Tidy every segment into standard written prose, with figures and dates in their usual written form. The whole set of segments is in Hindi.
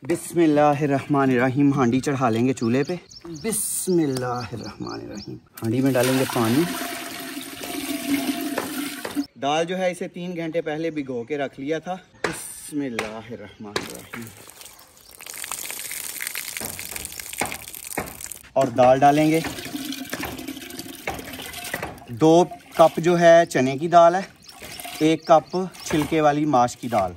बिस्मिल्लाहिर्रहमानिर्रहीम। हांडी चढ़ा लेंगे चूल्हे पे। बिस्मिल्लाहिर्रहमानिर्रहीम। हांडी में डालेंगे पानी। दाल जो है इसे 3 घंटे पहले भिगो के रख लिया था। बिस्मिल्लाहिर्रहमानिर्रहीम। और दाल डालेंगे। 2 कप जो है चने की दाल है, 1 कप छिलके वाली माश की दाल।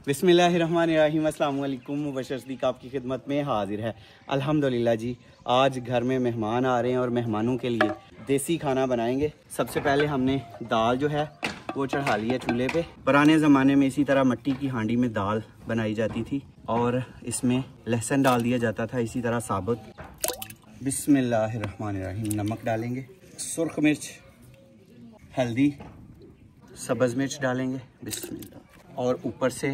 बिस्मिल्लाहिर्रहमानिर्रहीम। अस्सलाम वालेकुम। मुबशर सिद्दीक आपकी खिदमत में हाजिर है। अल्हम्दुलिल्लाह जी, आज घर में मेहमान आ रहे हैं और मेहमानों के लिए देसी खाना बनाएंगे। सबसे पहले हमने दाल जो है वो चढ़ा ली है चूल्हे पे। पुराने ज़माने में इसी तरह मिट्टी की हांडी में दाल बनाई जाती थी और इसमें लहसुन डाल दिया जाता था इसी तरह साबुत। बिस्मिल्लाहिर्रहमानिर्रहीम। नमक डालेंगे, सुर्ख मिर्च, हल्दी, सब्ज़ मिर्च डालेंगे। बिस्मिल्लाह। और ऊपर से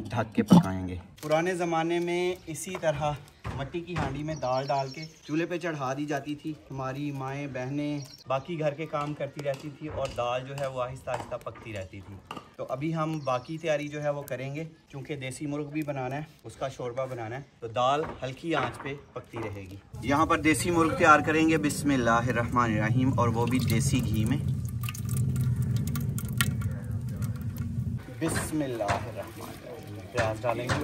ढक के पकाएंगे। पुराने ज़माने में इसी तरह मिट्टी की हांडी में दाल डाल के चूल्हे पे चढ़ा दी जाती थी। हमारी माएँ बहनें बाकी घर के काम करती रहती थी और दाल जो है वो आहिस्ता आहिस्ता पकती रहती थी। तो अभी हम बाकी तैयारी जो है वो करेंगे, क्योंकि देसी मुर्ग भी बनाना है, उसका शोरबा बनाना है, तो दाल हल्की आंच पे पकती रहेगी। यहाँ पर देसी मुर्ग तैयार करेंगे बिस्मिल्लाहिर्रहमानिर्रहीम, और वो भी देसी घी में। बिस्मिल्लाहिर्रहमानिर्रहीम। प्याज डालेंगे।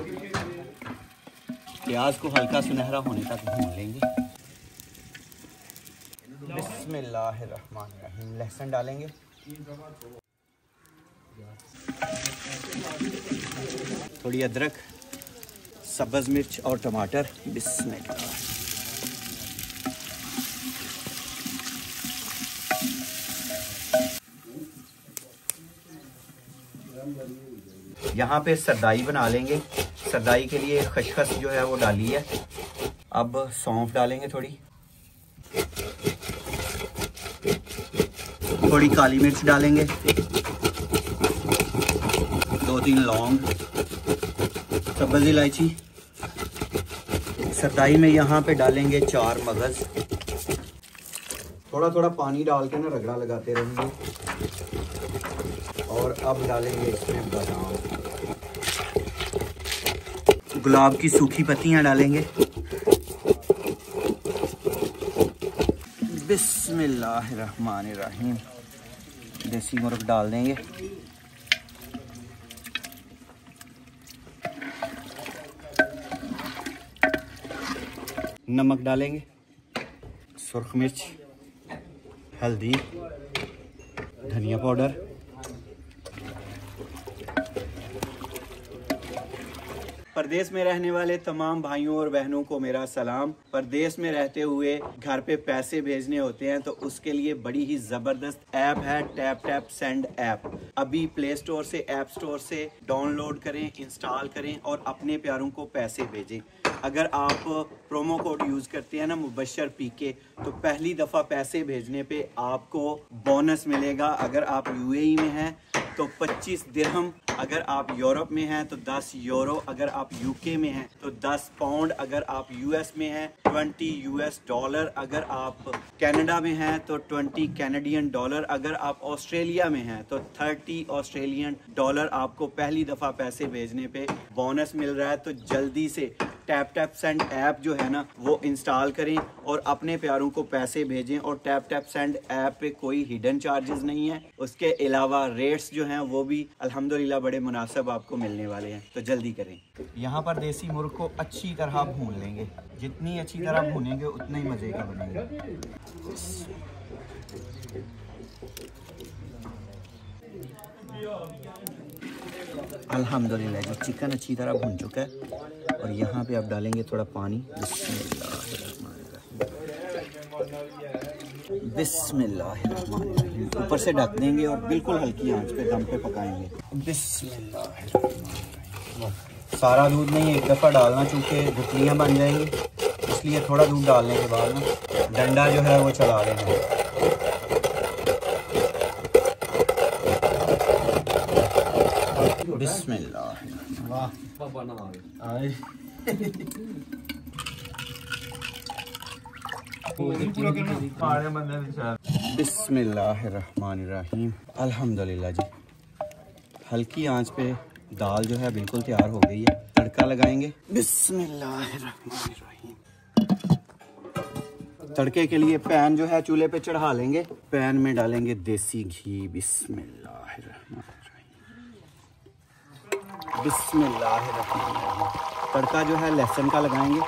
प्याज को हल्का सुनहरा होने तक भून लेंगे। बिस्मिल्लाहिर्रहमानिर्रहीम। लहसुन डालेंगे। थोड़ी अदरक, सब्ज़ मिर्च और टमाटर। बिस्मिल्लाह। यहाँ पे सरदाई बना लेंगे। सरदाई के लिए खसखस जो है वो डाली है। अब सौंफ डालेंगे, थोड़ी काली मिर्च डालेंगे, 2-3 लौंग, सब्ज़ इलायची। सरदाई में यहाँ पे डालेंगे 4 मगज़। थोड़ा थोड़ा पानी डाल के ना रगड़ा लगाते रहेंगे। और अब डालेंगे इसमें बादाम, गुलाब की सूखी पत्तियां डालेंगे। बिस्मिल्लाहिर्रहमानिर्रहीम। देसी मुर्ग डाल देंगे। नमक डालेंगे, सुर्ख मिर्च, हल्दी, धनिया पाउडर। परदेश में रहने वाले तमाम भाइयों और बहनों को मेरा सलाम। परदेश में रहते हुए घर पे पैसे भेजने होते हैं तो उसके लिए बड़ी ही ज़बरदस्त ऐप है टैप टैप सेंड ऐप। अभी प्ले स्टोर से, ऐप स्टोर से डाउनलोड करें, इंस्टॉल करें और अपने प्यारों को पैसे भेजें। अगर आप प्रोमो कोड यूज़ करते हैं ना मुबशर पीके, तो पहली दफ़ा पैसे भेजने पे आपको बोनस मिलेगा। अगर आप यूएई में हैं तो 25 दिरहम, अगर आप यूरोप में हैं तो 10 यूरो, अगर आप यूके में हैं तो 10 पाउंड, अगर आप यूएस में हैं 20 यूएस डॉलर, अगर आप कनाडा में हैं तो 20 कैनेडियन डॉलर, अगर आप ऑस्ट्रेलिया में हैं तो 30 ऑस्ट्रेलियन डॉलर आपको पहली दफ़ा पैसे भेजने पे बोनस मिल रहा है। तो जल्दी से टैप टैप सेंड ऐप जो है ना वो इंस्टॉल करें और अपने प्यारों को पैसे भेजें। और टैप टैप सेंड ऐप पे कोई हिडन चार्जेस नहीं है। उसके अलावा रेट्स जो हैं वो भी अल्हम्दुलिल्लाह बड़े मुनासिब आपको मिलने वाले हैं, तो जल्दी करें। यहाँ पर देसी मुर्ग को अच्छी तरह भून लेंगे। जितनी अच्छी तरह भूनेंगे उतना ही मज़े का बनेगा। अल्हम्दुलिल्लाह जी, चिकन अच्छी तरह भून चुका है और यहाँ पे आप डालेंगे थोड़ा पानी। बिस्मिल्लाहिर्रहमानिर्रहीम। ऊपर से ढक देंगे और बिल्कुल हल्की आंच पे दम पे पकाएंगे। बिस्मिल्लाहिर्रहमानिर्रहीम। सारा दूध नहीं एक दफ़ा डालना, चूँकि गुठलियाँ बन जाएंगी, इसलिए थोड़ा दूध डालने के बाद ना डंडा जो है वो चला लेना है। बिस्मिल्लाह। बिस्मिल्लाहिर्रहमानिर्रहीम। अल्हम्दुलिल्लाह जी, हल्की आंच पे दाल जो है बिल्कुल तैयार हो गई है, तड़का लगाएंगे। बिस्मिल्लाहिर्रहमानिर्रहीम। तड़के के लिए पैन जो है चूल्हे पे चढ़ा लेंगे। पैन में डालेंगे देसी घी। बिस्मिल्लाहिर्रहमानिर्रहीम। बिस्मिल्लाहिर्रहमानिर्रहीम। तड़का जो है लहसुन का लगाएंगे।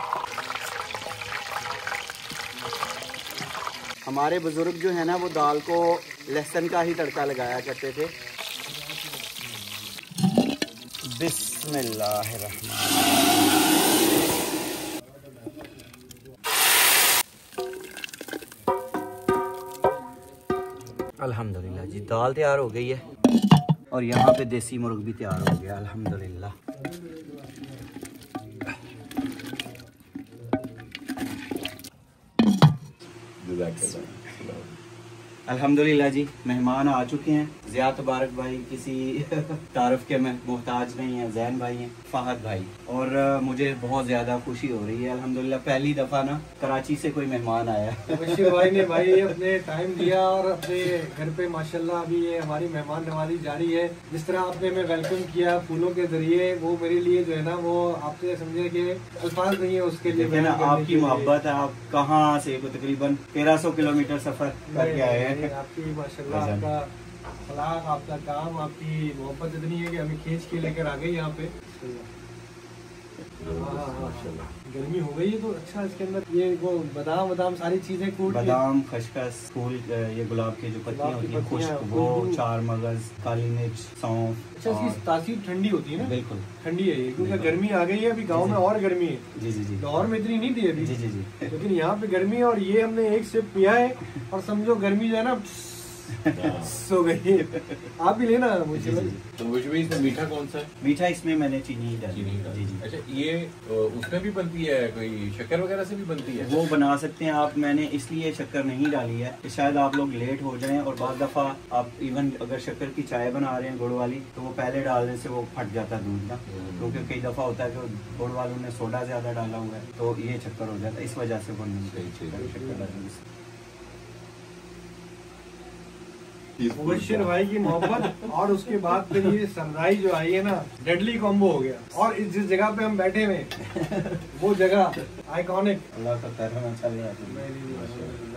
हमारे बुजुर्ग जो है ना वो दाल को लहसुन का ही तड़का लगाया करते थे। बिस्मिल्लाहिर्रहमानिर्रहीम। अल्हम्दुलिल्लाह जी, दाल तैयार हो गई है और यहाँ पे देसी मुर्ग भी तैयार हो गया अल्हम्दुलिल्लाह। अल्हम्दुलिल्लाह जी, मेहमान आ चुके हैं। ज़िया तबारक भाई किसी तारफ़ के में मोहताज नहीं है, जैन भाई हैं, फ़हद भाई, और मुझे बहुत ज़्यादा खुशी हो रही है अल्हम्दुलिल्लाह। पहली दफ़ा ना कराची से कोई मेहमान आया। बशीर भाई ने भाई अपने टाइम दिया और अपने घर पे माशाल्लाह अभी ये हमारी मेहमान नवाजी जारी है। जिस तरह आपने हमें वेलकम किया फूलों के जरिए, वो मेरे लिए जो है ना वो आपसे समझे कि अल्फाज नहीं है उसके लिए। ना आपकी मोहब्बत है, आप कहाँ से तकरीबन 1300 किलोमीटर सफ़र करके आए हैं। आपकी माशाल्लाह आपका सलाह, आपका काम, आपकी मोहब्बत इतनी है कि हमें खींच के लेकर आ गए यहाँ पे। गर्मी हो गई है तो अच्छा, इसके अंदर ये वो बादाम सारी चीजें कूट, बादाम, खसखस, फूल, ये गुलाब की जो पत्तियाँ होती हैं, खुश्क, वो, चार मगज, काली मिर्च, सौंफ। अच्छा, इसकी तासीर ठंडी होती है ना? बिल्कुल ठंडी है ये, क्योंकि गर्मी आ गई है। अभी गांव में और गर्मी है। जी जी जी। लाहौर में इतनी नहीं थी अभी। जी जी जी। लेकिन यहाँ पे गर्मी है और ये हमने एक सिप पिया है और समझो गर्मी जो है ना सो गई। आप भी लेना मुझे। तो इसमें मीठा कौन सा है? मीठा इसमें मैंने चीनी डाली। जी जी जी। अच्छा, ये उसमें भी बनती है, कोई शक्कर वगैरह से भी बनती है? वो बना सकते हैं आप। मैंने इसलिए शक्कर नहीं डाली है कि शायद आप लोग लेट हो जाएं, और बहुत दफ़ा आप इवन अगर शक्कर की चाय बना रहे हैं गुड़ वाली, तो वो पहले डालने से वो फट जाता है दूध ना, क्योंकि कई दफ़ा होता है कि गुड़ वालों ने सोडा ज़्यादा डाला हुआ है तो ये शक्कर हो जाता है, इस वजह से वो नहीं शक्कर डालने से। मुबश्शिर भाई की मोहब्बत और उसके बाद फिर ये सनराइज जो आई है ना, डेडली कॉम्बो हो गया। और इस जिस जगह पे हम बैठे हुए वो जगह आइकॉनिक। अल्लाह का करम अच्छा लगा।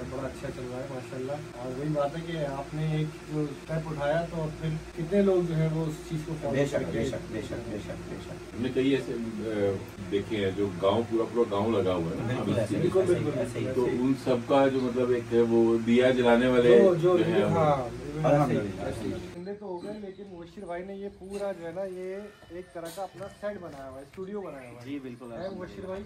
बड़ा अच्छा चल रहा है माशाल्लाह। और वही बात है कि आपने एक जो स्टेप उठाया तो फिर कितने लोग जो है वो उस चीज को फॉलो करके। हमने कई ऐसे देखे हैं जो गांव पूरा गांव लगा हुआ है ना। बिल्कुल। तो उन सबका जो मतलब एक वो दिया जलाने वाले जो है, तो हो गए, लेकिन मुबश्शिर भाई ने ये पूरा जो है ना ये एक तरह का अपना सेट बनाया हुआ है, स्टूडियो बनाया हुआ है। जी बिल्कुल है मुबश्शिर भाई।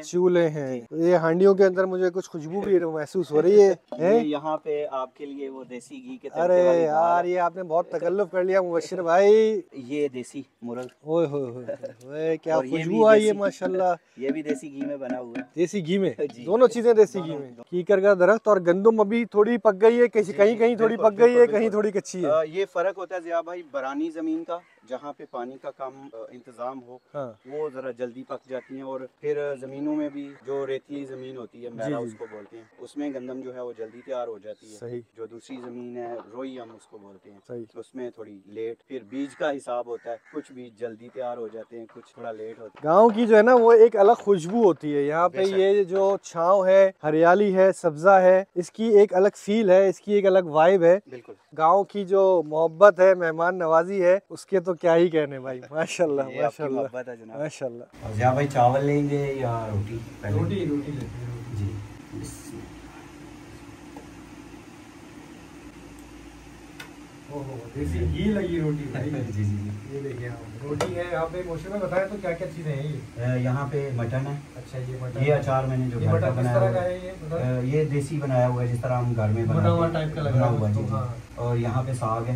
चूल्हे हैं ये, हांडियों के अंदर मुझे कुछ खुशबू भी महसूस हो रही है। यहाँ पे आपके लिए वो देसी घी के। अरे यार, ये आपने बहुत तकल्लुफ कर लिया मुबश्शिर भाई। ये देसी मुर्ग, ओए होए क्या खुशबू आई है माशाल्लाह। ये भी देसी घी में बना हुआ है। देसी घी में दोनों चीजें देसी घी में। कीकर का दरख्त और गंदम अभी थोड़ी पक गई है, कहीं थोड़ी पक गई है, कहीं थोड़ी कच्ची है। ये फर्क होता है ज़िया भाई, बरानी जमीन का जहाँ पे पानी का कम इंतजाम हो, हाँ। वो जरा जल्दी पक जाती हैं। और फिर जमीनों में भी जो रेतीली जमीन होती है, मैला उसको बोलते हैं, उसमें गंदम जो है वो जल्दी तैयार हो जाती है। सही। जो दूसरी जमीन है रोई हम उसको बोलते हैं, सही। उसमें थोड़ी लेट। फिर बीज का हिसाब होता है, कुछ बीज जल्दी तैयार हो जाते हैं, कुछ थोड़ा लेट होते हैं। गाँव की जो है ना वो एक अलग खुशबू होती है। यहाँ पे ये जो छाँव है, हरियाली है, सब्जा है, इसकी एक अलग फील है, इसकी एक अलग वाइब है। बिल्कुल। गाँव की जो मोहब्बत है, मेहमान नवाजी है, उसके तो क्या ही कहने भाई। माशाल्लाह माशाल्लाह माशाल्लाह। ज़िया भाई चावल लेंगे या रोटी? रोटी जी। देसी घी लगी रोटी भाई। जी जी। ये देखिए रोटी है यहाँ पे। मोशे में बताया तो क्या क्या चीजें हैं ये? यहाँ पे मटन है। अच्छा, ये मटन। ये अचार मैंने जो घर का बनाया हुआ है, ये देसी बनाया हुआ है, जिस तरह हम घर में बना हुआ टाइप का लगा हुआ है। और यहाँ पे साग है।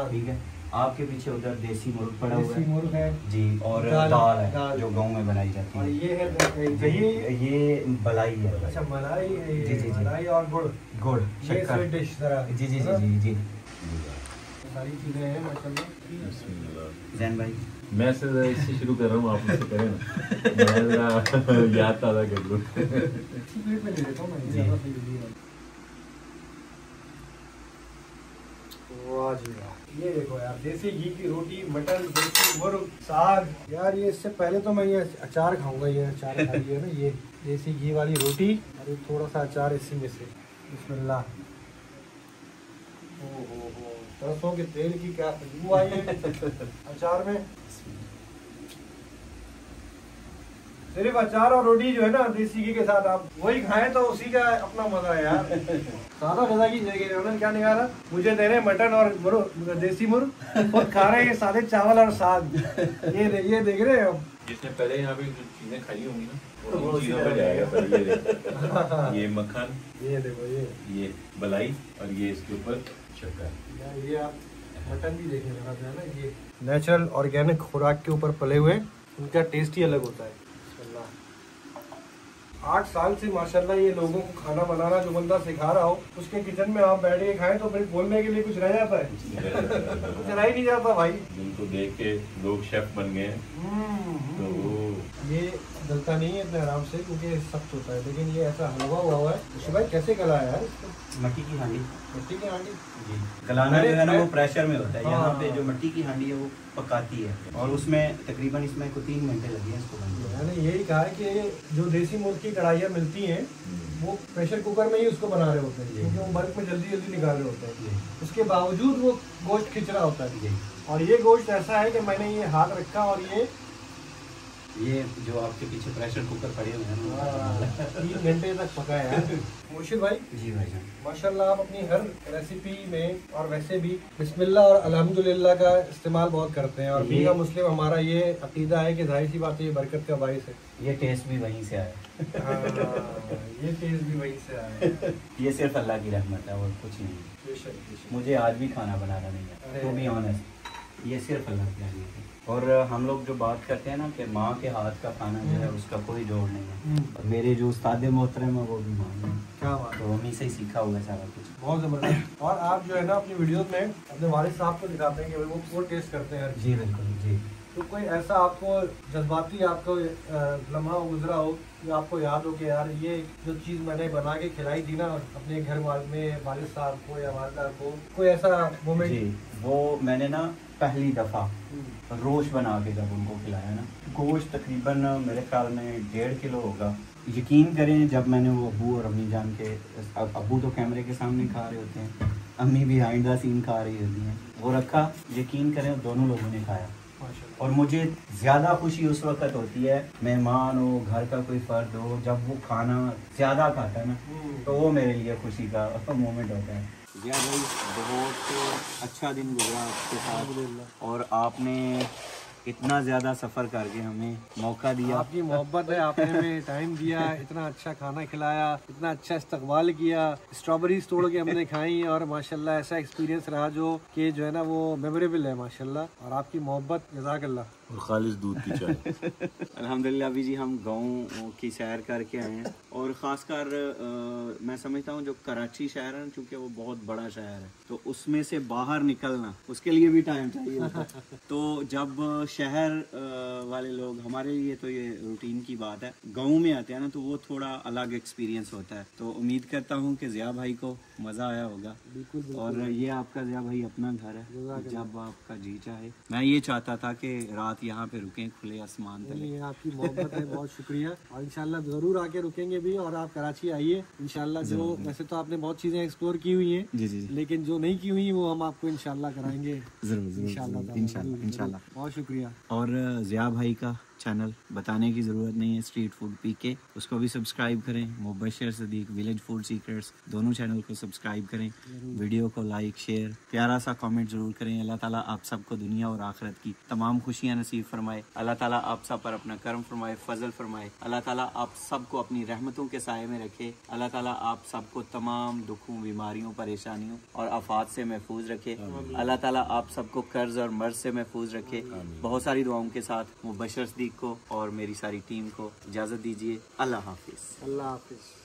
ठीक है। आपके पीछे उधर देसी मुर्ग पड़ा हुआ है जी, और दाल है जो गांव में बनाई जाती है। और ये है ये मलाई है। अच्छा, मलाई है। जी जी। मलाई और गुड़ शक्कर। डिश तरह। जी जी जी जी जी। सारी चीजें हैं माशाल्लाह। जैन भाई, मैं इससे शुरू कर रहा हूँ, आप मुझसे करें ना, मैं जरा याद ताज़ा कर लूँ। वाह जी वाह, ये देखो यार, देसी घी की रोटी, मटन, देसी मुर्ग, साग। यार ये इससे पहले तो मैं ये अचार खाऊंगा, ये अचार खाइए ना, ये देसी घी वाली रोटी और ये थोड़ा सा अचार इसी में से। बिस्मिल्लाह। ओहो, सरसों के तेल की क्या खुशबू आई है अचार में। सिर्फ अचार और रोटी जो है ना देसी घी के साथ, आप वही खाएं तो उसी का अपना मजा है यार। सादा मजा की जगह उन्होंने क्या निकाला, मुझे दे रहे मटन और देसी मुर्ग और खा रहे हैं सादे चावल और साग। ये देख रहे हैं आप, जिसने पहले यहाँ पे जो चीजें खाई होंगी ना वो चीजों पे जाएगा पहले। ये देखो, ये मक्खन, ये देखो, ये बलाई और ये इसके ऊपर शक्कर। ये आप मटन भी देखें जरा जो है ना, ये नेचुरल ऑर्गेनिक खुराक के ऊपर पले हुए, उनका टेस्ट ही अलग होता है। 8 साल से माशाल्लाह ये लोगों को खाना बनाना जो बंदा सिखा रहा हो, उसके किचन में आप बैठ के खाएं तो फिर बोलने के लिए कुछ रह जाता है कुछ रह ही नहीं जाता भाई। जिनको देख के लोग शेफ बन गए हैं। तो ये गलता नहीं है इतने आराम से, क्योंकि सख्त होता है, लेकिन ये ऐसा हलवा हुआ है। भाई कैसे गला है यार इसको? मट्टी की हांडी। मिट्टी की हांडी जी, गलाना जो है ना वो प्रेशर में होता है। यहाँ पे जो मिट्टी की हांडी है वो पकाती है और उसमें तकरीबन इसमें को 3 घंटे लगे हैं इसको बनने। मैंने यही कहा है कि जो देसी मुर्ग की कढ़ाइयाँ मिलती हैं वो प्रेशर कुकर में ही उसको बना रहे होते हैं, क्योंकि वो बर्फ में जल्दी जल्दी निकाल रहे होते हैं। उसके बावजूद वो गोश्त खिंच रहा होता है। और ये गोश्त ऐसा है कि मैंने ये हाथ रखा और ये जो आपके पीछे प्रेशर कुकर पड़े हुए हैं 3 घंटे तक पका है यार। मुर्शिद भाई जी भाईजान, माशाल्लाह आप अपनी हर रेसिपी में और वैसे भी बिस्मिल्लाह और अल्हम्दुलिल्लाह का इस्तेमाल बहुत करते हैं। और बीगा मुस्लिम हमारा ये अकीदा है कि जाहिर सी बात है ये बरकत का बाइस है। ये टेस्ट भी वहीं से आया। ये टेस्ट भी वहीं से आया। ये सिर्फ अल्लाह की रहमत है और कुछ नहीं। बेशक। मुझे आज भी खाना बनाना नहीं है, तो बी ऑनेस्ट, ये सिर्फ अल्लाह की रहमत है। और हम लोग जो बात करते हैं ना कि माँ के हाथ का खाना जो है उसका कोई जोड़ नहीं है। और मेरे जो उस्ताद मोहतरम है वो भी माँ है। क्या बात, तो उन्हीं से ही सीखा हुआ है सारा कुछ। बहुत जबरदस्त। और आप जो है ना अपनी वीडियोस में अपने वालिद साहब को दिखाते हैं कि भाई वो टेस्ट करते हैं। जी बिल्कुल जी। तो कोई ऐसा आपको जज्बाती आपको लम्हा गुजरा हो जो आपको याद हो कि यार ये जो चीज़ मैंने बना के खिलाई थी ना अपने घर में वालिद साहब को या वालिदा को, कोई ऐसा मोमेंट? जी, वो मैंने ना पहली दफ़ा रोश बना के जब उनको खिलाया ना, गोश्त तकरीबन मेरे ख्याल में 1.5 किलो होगा। यकीन करें जब मैंने वो अबू और अम्मी जान के, अबू तो कैमरे के सामने खा रहे होते हैं, अम्मी बिहाइंड द सीन खा रही होती हैं, वो रखा, यकीन करें दोनों लोगों ने खाया। और मुझे ज़्यादा खुशी उस वक्त होती है, मेहमान हो, घर का कोई फ़र्द हो, जब वो खाना ज़्यादा खाता है ना, तो वो मेरे लिए खुशी का मोमेंट होता है। जिया भाई बहुत अच्छा दिन गुजरा आपके साथ, और आपने इतना ज़्यादा सफ़र करके हमें मौका दिया। आपकी मोहब्बत है, आपने हमें टाइम दिया, इतना अच्छा खाना खिलाया, इतना अच्छा इस्तकबाल किया, स्ट्रॉबेरीज तोड़ के हमने खाई और माशाल्लाह ऐसा एक्सपीरियंस रहा जो कि जो है ना वो मेमोरेबल है माशाल्लाह। और आपकी मोहब्बत जज़ाकल्लाह। और खालिस दूध की चाय। अल्हम्दुलिल्लाह अभी जी हम गाँव की सैर करके आए हैं, और ख़ासकर मैं समझता हूँ जो कराची शहर है, चूँकि वो बहुत बड़ा शहर है, तो उसमें से बाहर निकलना उसके लिए भी टाइम चाहिए होता है। तो जब शहर वाले लोग, हमारे लिए तो ये रूटीन की बात है, गाँव में आते हैं ना तो वो थोड़ा अलग एक्सपीरियंस होता है। तो उम्मीद करता हूँ कि ज़िया भाई को मज़ा आया होगा। बिल्कुल। और ये आपका ज़िया भाई अपना घर है, जब आपका जी चाहे। मैं ये चाहता था कि रात यहाँ पे रुकें खुले आसमान तले। ये आपकी मोहब्बत है, बहुत शुक्रिया। और इंशाल्लाह ज़रूर आके रुकेंगे भी, और आप कराची आइए इंशाल्लाह। जो वैसे तो आपने बहुत चीज़ें एक्सप्लोर की हुई हैं, जी जी, लेकिन जो नहीं की हुई वो हम आपको इंशाल्लाह कराएंगे। ज़रूर इंशाल्लाह। बहुत शुक्रिया। और ज़िया भाई का चैनल बताने की ज़रूरत नहीं है, स्ट्रीट फूड पीके, उसको भी सब्सक्राइब करें। Mubashar Sadiq village food secrets, दोनों चैनल को सब्सक्राइब करें। वीडियो को लाइक शेयर प्यारा सा कमेंट ज़रूर करें। अल्लाह ताला आप सबको दुनिया और आखिरत की तमाम खुशियाँ नसीब फरमाए। अल्लाह ताला आप सब पर अपना करम फरमाए, फजल फरमाए। अल्लाह ताला आप सबको अपनी रहमतों के साए में रखे। अल्लाह ताला आप सबको तमाम दुखों, बीमारियों, परेशानियों और आफात से महफूज रखे। अल्लाह ताला आप सबको कर्ज और मर्ज से महफूज रखे। बहुत सारी दुआओं के साथ मुबशर सदीक को और मेरी सारी टीम को इजाज़त दीजिए। अल्लाह हाफिज़। अल्लाह हाफिज़।